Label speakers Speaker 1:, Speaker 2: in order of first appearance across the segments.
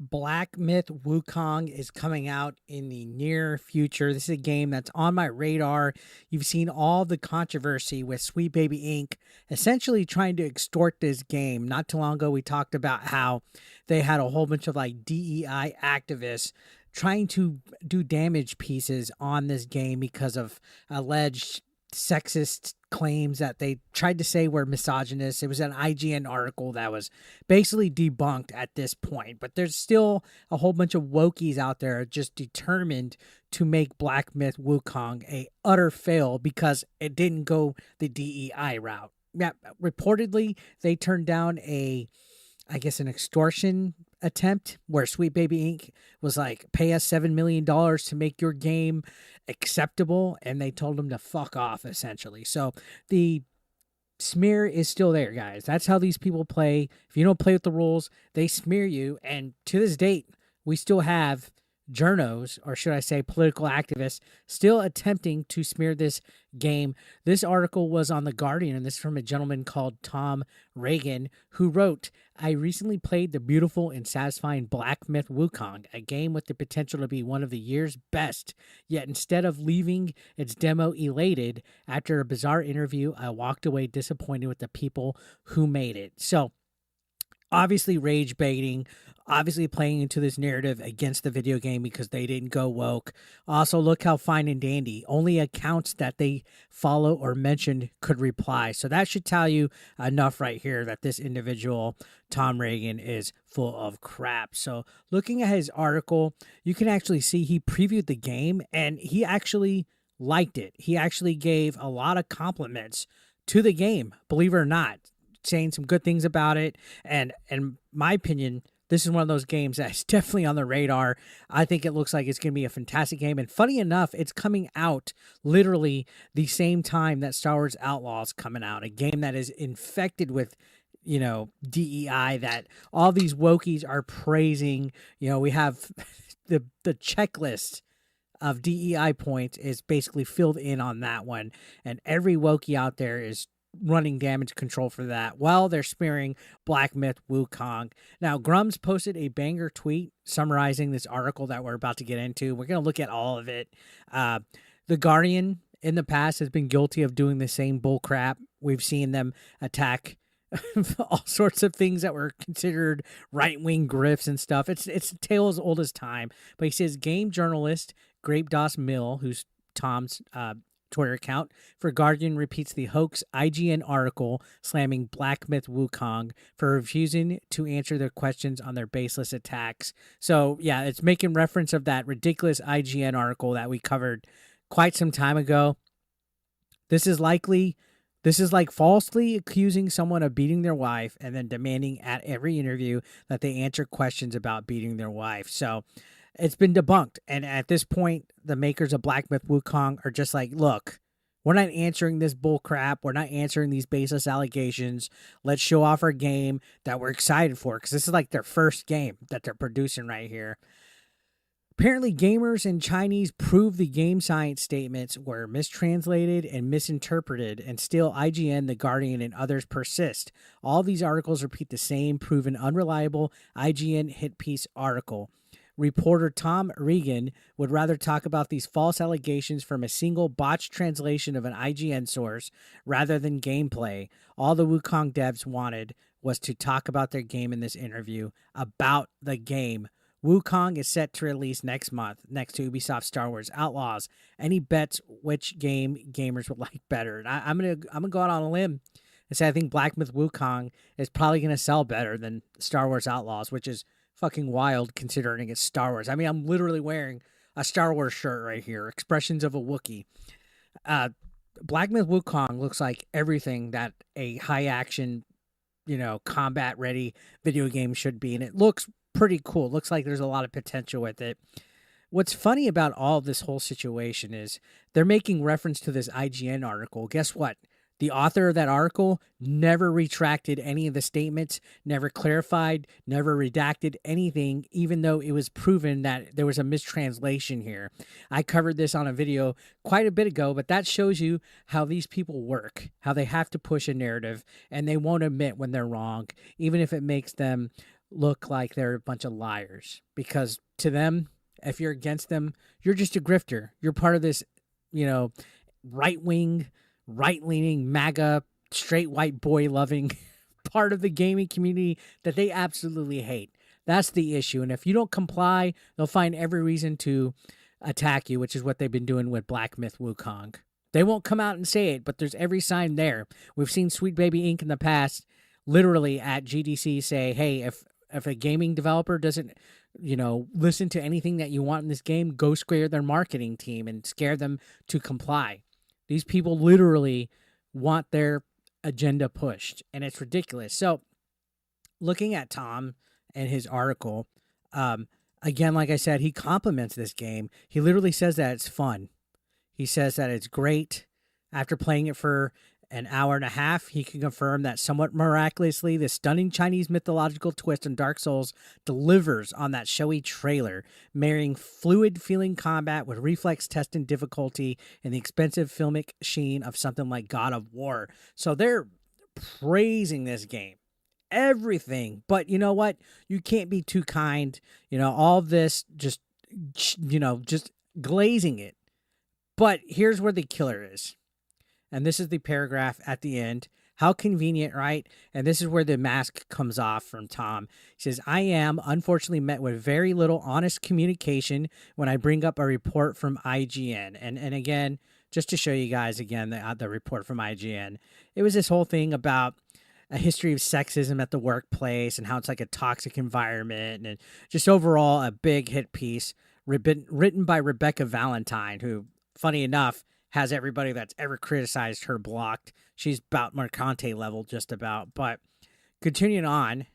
Speaker 1: Black Myth Wukong is coming out in the near future. This is a game that's on my radar. You've seen all the controversy with Sweetbaby Inc. essentially trying to extort this game. Not too long ago, we talked about how they had a whole bunch of like DEI activists trying to do damage pieces on this game because of alleged sexist claims that they tried to say were misogynist. It was an IGN article that was basically debunked at this point, but there's still a whole bunch of wokies out there just determined to make Black Myth Wukong a utter fail because it didn't go the DEI route. Yeah, reportedly they turned down I guess an extortion attempt where Sweetbaby Inc. was like, pay us $7 million to make your game acceptable. And they told them to fuck off, essentially. So the smear is still there, guys. That's how these people play. If you don't play with the rules, they smear you. And to this date, we still have journos, or should I say political activists, still attempting to smear this game. This article was on The Guardian, and this is from a gentleman called Tom Regan, who wrote, I recently played the beautiful and satisfying Black Myth Wukong, a game with the potential to be one of the year's best, yet instead of leaving its demo elated, after a bizarre interview, I walked away disappointed with the people who made it. So, obviously rage baiting, obviously playing into this narrative against the video game because they didn't go woke. Also, look how fine and dandy. Only accounts that they follow or mentioned could reply. So that should tell you enough right here that this individual, Tom Regan, is full of crap. So looking at his article, you can actually see he previewed the game and he actually liked it. He actually gave a lot of compliments to the game, believe it or not, saying some good things about it. And in my opinion, this is one of those games that's definitely on the radar. I think it looks like it's going to be a fantastic game. And funny enough, it's coming out literally the same time that Star Wars Outlaws coming out, a game that is infected with, DEI, that all these wokies are praising. We have the checklist of DEI points is basically filled in on that one. And every wokie out there is running damage control for that while they're smearing Black Myth Wukong. Now, Grums posted a banger tweet summarizing this article that we're about to get into. We're going to look at all of it. The Guardian in the past has been guilty of doing the same bull crap. We've seen them attack all sorts of things that were considered right-wing grifts and stuff. It's a tale as old as time. But he says game journalist Grape Doss Mill, who's Tom's Twitter account for Guardian, repeats the hoax IGN article slamming Black Myth Wukong for refusing to answer their questions on their baseless attacks. So yeah, it's making reference of that ridiculous IGN article that we covered quite some time ago. This is like falsely accusing someone of beating their wife and then demanding at every interview that they answer questions about beating their wife. So it's been debunked. And at this point, the makers of Black Myth Wukong are just like, look, we're not answering this bull crap. We're not answering these baseless allegations. Let's show off our game that we're excited for, because this is like their first game that they're producing right here. Apparently, gamers in Chinese prove the game science statements were mistranslated and misinterpreted, and still IGN, The Guardian, and others persist. All these articles repeat the same proven unreliable IGN hit piece article. Reporter Tom Regan would rather talk about these false allegations from a single botched translation of an IGN source rather than gameplay. All the Wukong devs wanted was to talk about their game in this interview about the game. Wukong is set to release next month, next to Ubisoft Star Wars Outlaws. Any bets which game gamers would like better? And I'm gonna go out on a limb and say I think Black Myth Wukong is probably gonna sell better than Star Wars Outlaws, which is fucking wild considering it's Star Wars. I mean, I'm literally wearing a Star Wars shirt right here. Expressions of a Wookiee. Black Myth Wukong looks like everything that a high action, combat ready video game should be. And it looks pretty cool. It looks like there's a lot of potential with it. What's funny about all of this whole situation is they're making reference to this IGN article. Guess what? The author of that article never retracted any of the statements, never clarified, never redacted anything, even though it was proven that there was a mistranslation here. I covered this on a video quite a bit ago, but that shows you how these people work, how they have to push a narrative, and they won't admit when they're wrong, even if it makes them look like they're a bunch of liars, because to them, if you're against them, you're just a grifter. You're part of this, you know, right wing, right leaning, MAGA, straight white boy loving part of the gaming community that they absolutely hate. That's the issue. And if you don't comply, they'll find every reason to attack you, which is what they've been doing with Black Myth Wukong. They won't come out and say it, but there's every sign there. We've seen Sweetbaby Inc. in the past literally at GDC say, hey, if a gaming developer doesn't, listen to anything that you want in this game, go scare their marketing team and scare them to comply. These people literally want their agenda pushed, and it's ridiculous. So looking at Tom and his article, again, like I said, he compliments this game. He literally says that it's fun. He says that it's great. After playing it for an hour and a half, he can confirm that somewhat miraculously, the stunning Chinese mythological twist in Dark Souls delivers on that showy trailer, marrying fluid-feeling combat with reflex-tested difficulty and the expensive filmic sheen of something like God of War. So they're praising this game. Everything. But you know what? You can't be too kind. All of this just glazing it. But here's where the killer is. And this is the paragraph at the end. How convenient, right? And this is where the mask comes off from Tom. He says, I am unfortunately met with very little honest communication when I bring up a report from IGN. And again, just to show you guys again the report from IGN, it was this whole thing about a history of sexism at the workplace and how it's like a toxic environment, and just overall a big hit piece written by Rebecca Valentine, who, funny enough, has everybody that's ever criticized her blocked. She's about Mercante level just about. But continuing on,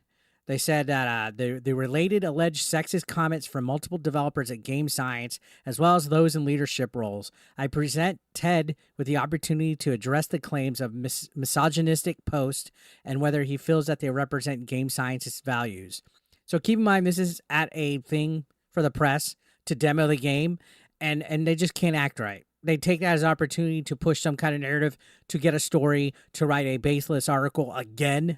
Speaker 1: they said that the related alleged sexist comments from multiple developers at Game Science, as well as those in leadership roles. I present Ted with the opportunity to address the claims of misogynistic posts and whether he feels that they represent Game Science's values. So keep in mind, this is at a thing for the press to demo the game, and they just can't act right. They take that as an opportunity to push some kind of narrative, to get a story, to write a baseless article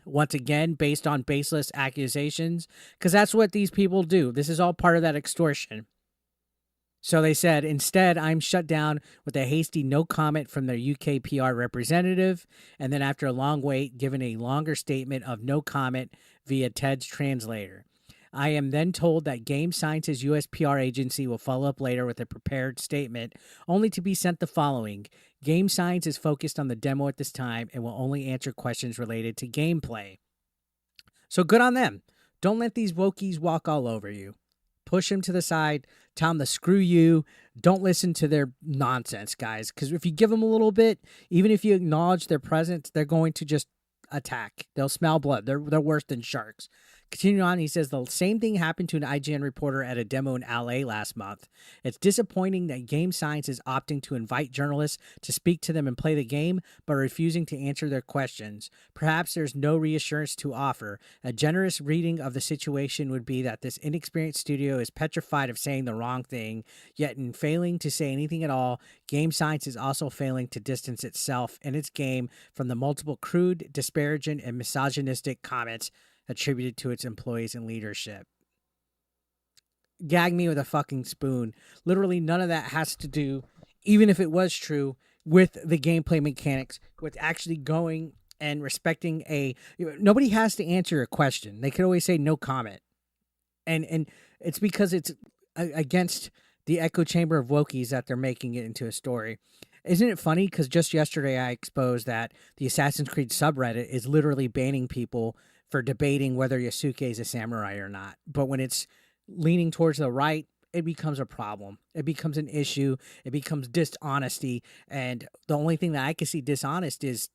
Speaker 1: once again, based on baseless accusations, because that's what these people do. This is all part of that extortion. So they said, instead, I'm shut down with a hasty no comment from their UK PR representative, and then after a long wait, given a longer statement of no comment via Ted's translator. I am then told that Game Science's US PR agency will follow up later with a prepared statement, only to be sent the following. Game Science is focused on the demo at this time and will only answer questions related to gameplay. So good on them. Don't let these wokies walk all over you. Push them to the side. Tell them to screw you. Don't listen to their nonsense, guys. Because if you give them a little bit, even if you acknowledge their presence, they're going to just attack. They'll smell blood. They're worse than sharks. Continuing on, he says the same thing happened to an IGN reporter at a demo in LA last month. It's disappointing that Game Science is opting to invite journalists to speak to them and play the game, but refusing to answer their questions. Perhaps there's no reassurance to offer. A generous reading of the situation would be that this inexperienced studio is petrified of saying the wrong thing, yet in failing to say anything at all, Game Science is also failing to distance itself and its game from the multiple crude, disparaging, and misogynistic comments attributed to its employees and leadership. Gag me with a fucking spoon. Literally none of that has to do, even if it was true, with the gameplay mechanics, with actually going and respecting nobody has to answer a question. They could always say no comment. And it's because it's against the echo chamber of wokies that they're making it into a story. Isn't it funny? Because just yesterday I exposed that the Assassin's Creed subreddit is literally banning people for debating whether Yasuke is a samurai or not. But when it's leaning towards the right, it becomes a problem. It becomes an issue. It becomes dishonesty. And the only thing that I can see dishonest is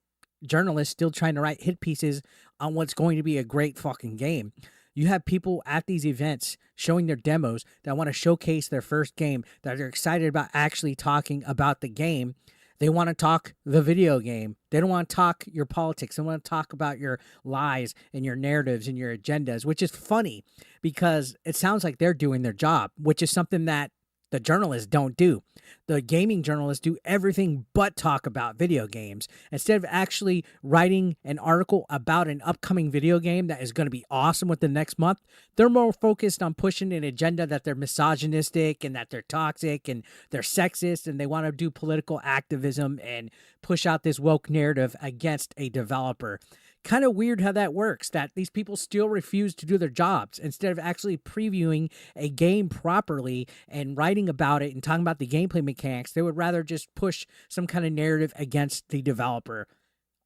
Speaker 1: journalists still trying to write hit pieces on what's going to be a great fucking game. You have people at these events showing their demos that want to showcase their first game, that are excited about actually talking about the game. They want to talk the video game. They don't want to talk your politics. They want to talk about your lies and your narratives and your agendas, which is funny because it sounds like they're doing their job, which is something that the journalists don't do. The gaming journalists do everything but talk about video games. Instead of actually writing an article about an upcoming video game that is going to be awesome within the next month, they're more focused on pushing an agenda that they're misogynistic and that they're toxic and they're sexist and they want to do political activism and push out this woke narrative against a developer. Kind of weird how that works, that these people still refuse to do their jobs. Instead of actually previewing a game properly and writing about it and talking about the gameplay mechanics, they would rather just push some kind of narrative against the developer.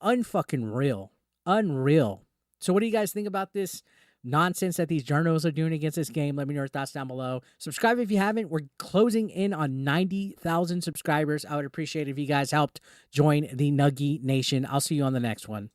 Speaker 1: Unfucking real. Unreal. So what do you guys think about this nonsense that these journalists are doing against this game? Let me know your thoughts down below. Subscribe if you haven't. We're closing in on 90,000 subscribers. I would appreciate it if you guys helped join the Nuggy Nation. I'll see you on the next one.